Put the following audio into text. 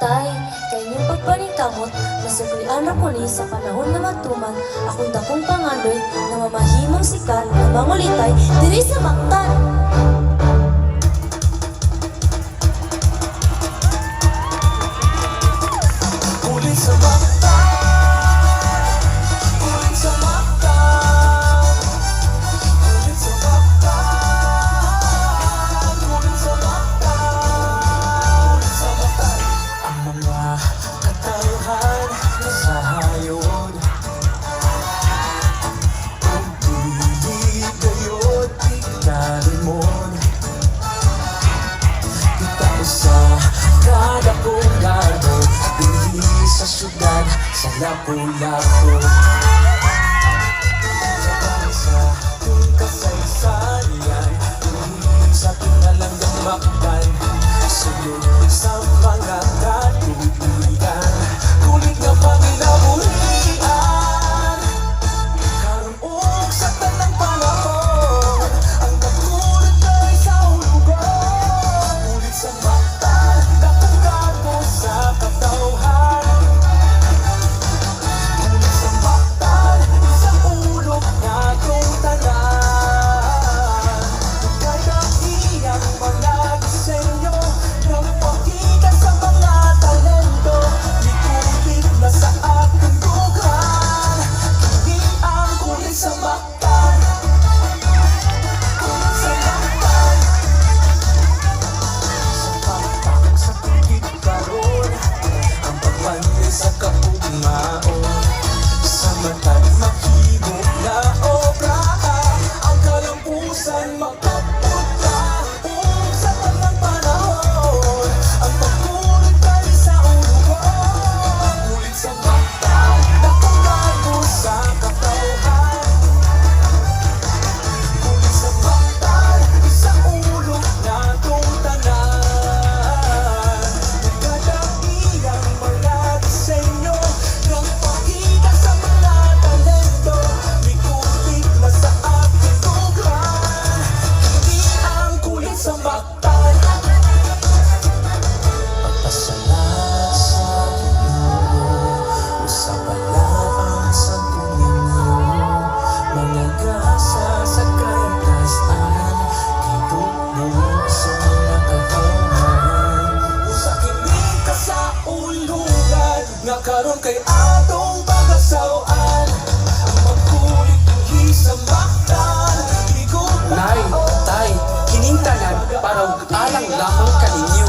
Tay, kay inyong pagpaningkamot, nasagrian ako ni sa panahon na matuman, akong dakong panganoy na mamahimong sikat na mangulitay diri sa Mactan. Ulit sa Mactan, ulit sa Mactan, ulit sa Mactan, ulit sa Mactan, ulit sa Mactan. Ang mga katauhan na sa hayod, kung pili kayo't ikalimon, kita sa kada kong garbo, dili sa syudad, sa Lapu-Lapu. Sa bansa, kung kasaysayan, dili sa pinalanggang Mactan, sulod sa mga katubigan, kulit nga panginabuhian. Karon og sa tanang panahon, ang katulad kay sa ulugan. Ulit sa Mactan, dakong gago sa katawhan. Ulit sa Mactan, isang ulog na kong tanan. Kaya iyang mga disenyo, nagpakita sa mga talento. Ikulit na sa aking lugar, kini ang kulit sa Mactan. Kulit sa Mactan, sa pagpapag sa tubig karon, ang pagpandi sa kaugmaon. Sa matag mahimog na obra, ang kalampusan makapunta. Sa tanang panahon, ang pagkulit kay sa ulugan. Ulit sa Mactan, dakong gago sa katawhan. Ulit sa Mactan, isang ulog na kong tanan. Nagkadaiyang mga disenyo, nagpakita sa mga talento. Mikulit na sa aking lugar, hindi ang kulit sa Mactan. Pagpasalamat sa Ginoo, usapalaan sa Ginoo, mga grasa sa kaligtasan, gitugmod sa mga katawhan. Usa kini ka sa ulugan, nga karon kay atong pagasawan. Ang magkulit dinhi sa Mactan, Nay, tay, kining tanan para alang lamang kaninyo.